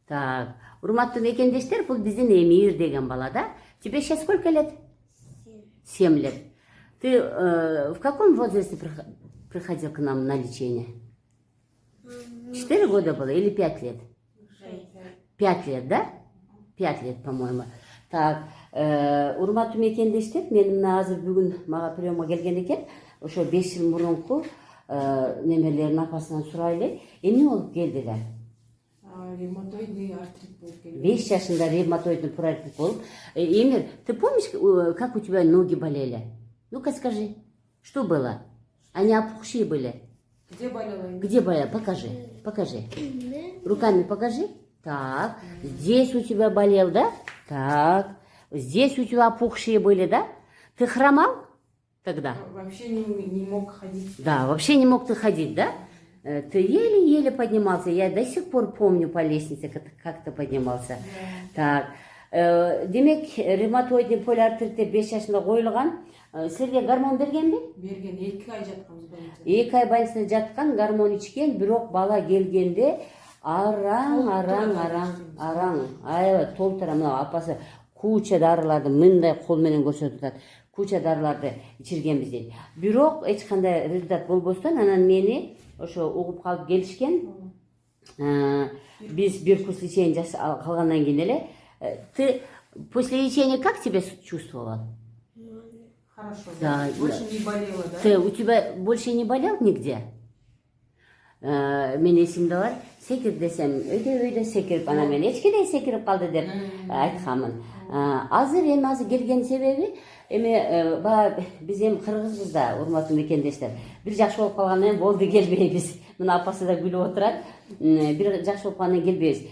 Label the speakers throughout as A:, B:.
A: Так, урматтуу мекендештер, бул биздин Эмир деген бала, да? Тебе сейчас сколько лет? 7 лет. Ты в каком возрасте приходил к нам на лечение? 4 года было или 5 лет? 5 лет, да? 5 лет, по-моему. Так, урматтуу мекендештер, мен мына азыр бүгүн мага приемга келген экен. Ошо 5 жыл мурунку немелердин апасынан сурайлы. Эмне болуп келдилер?
B: Ревматоидный артрит болуп келген.
A: 5 жашында ревматоидный артрит болуп. Эмир, ты помнишь, как у тебя ноги болели? Ну-ка скажи, что было? Они опухшие были?
B: Где болела?
A: Где болела? Покажи, покажи. Руками покажи. Так, здесь у тебя болел, да? Так, здесь у тебя опухшие были, да? Ты хромал тогда?
B: Вообще не мог ходить.
A: Да, вообще не мог ты ходить, да? Ты еле-еле поднимался. Я до сих пор помню по лестнице, как ты поднимался. Так, демек, ревматоидный полиартритте 5 жашында коюлган. Силерге гормон бергенби?
B: Берген 2 ай жатканбыз больницада.
A: 2 ай больницада жаткан, гормон ичкен, бирок бала келгенде араң. Аябай толтура, мына апасы куча дарыларды мындай кол менен көрсөтүп атат. Куча дарыларды ичиргенбиз дейт. Бирок эч кандай результат болбостон, анан мени ошо угуп калып келишкен. Биз бир курс лечение калгандан кийин эле. Ты после лечения как себя чувствовал?
B: Хорошо.
A: Да,
B: больше не болела, да?
A: Ты у тебя больше не болел нигде? Мен эсимде бар, секир десем, өйдө секирип, анан мен эчкидей секирип калды деп айтканмын. Азыр эми келген себеби, эми баягы биз эми кыргызбыз да, урматтуу мекендештер. Бир жакшы болуп калгандан кийин болду келбейбиз. Мына апасы да күлүп отурат. Бир жакшы болуп калгандан кийин келбейбиз.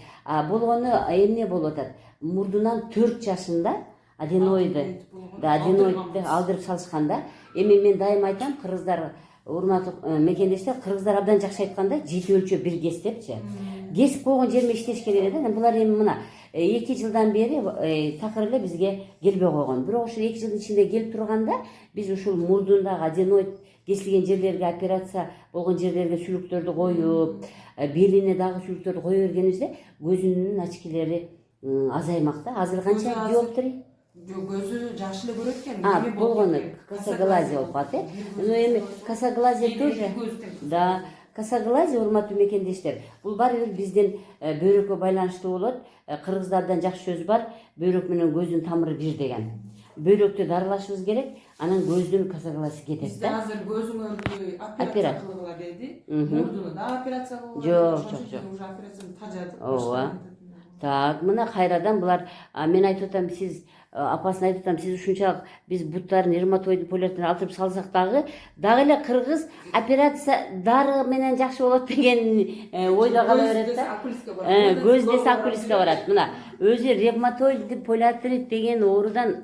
A: Болгону эмне болуп атат? Мурдунан 4 жашында аденоиды алдырып салышканда. Эми мен дайым айтам, кыргыздар, урматтуу мекендештер, кыргыздар абдан жакшы айтканда, 7 өлчөп бир кес депчи. Кесип койгон жериме иштеш керек эле. Булар эми мына 2 жылдан бери такыр эле бизге келбей койгон. Бирок ошол 2 жылдын ичинде келип турганда, биз ушул мурдундагы аденоид кесилген жерлерге операция болгон жерлерге сүлүктөрдү коюп, белине дагы сүлүктөрдү кое бергенибизде көзүнүн очкилери азаймак да. Азыр канча диоптри?
B: Көзү жакшы эле көрөт экен.
A: Болгону косоглазие болуп калат, эми косоглазие тоже. Да, косоглазие, урматтуу мекендештер, бул баары бир биздин бөйрөккө байланыштуу болот. Кыргыздардан жакшы сөз бар, бөйрөк менен көздүн тамыры бир деген. Бөйрөктү дарылашыбыз керек, анан көздүн косоглазие кетет.
B: Бизде азыр көзүңөрдү операция кылгыла деди. Мурдуну да операция кылгыла.
A: Жок.
B: Уже операцияны тажатып
A: Ооба. Так, мына кайрадан булар, мен айтып атам, сиз апасын айтып атам, сиз ушунчалык биз буттарын ревматоидный полиартритин алтырып салсак дагы эле кыргыз операция дары менен жакшы болот деген ойдо кала берет да. Көз десе окулистке барат. Мына өзү ревматоидный полиартрит деген оорудан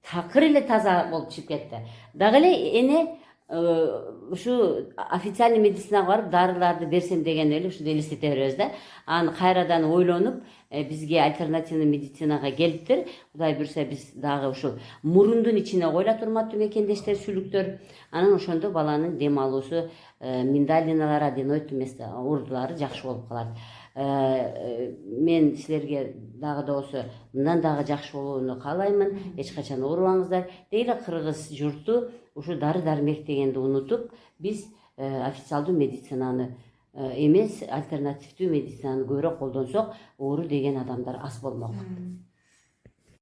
A: такыр эле таза болуп чыгып кетти. Дагы эле эне ушу официальный медицинага барып дарыларды берсем деген эле ушуну элестете беребиз да. Аны кайрадан ойлонуп бизге альтернативный медицинага келиптир. Кудай буйрса биз дагы ушул мурундун ичине коюлат, урматтуу мекендештер, сүлүктөр. Анан ошондо баланын дем алуусу, миндалиналары, аденоид эмес оорулары жакшы болуп калат. Мен силерге дагы да болсо мындан дагы жакшы болууну каалаймын. Эч качан оорубаңыздар. Дейли кыргыз журту ушу дары дармек дегенди унутуп, биз официалдуу медицинаны эмес, альтернативдүү медицинаны көбүрөөк колдонсок, оору деген адамдар аз болмок.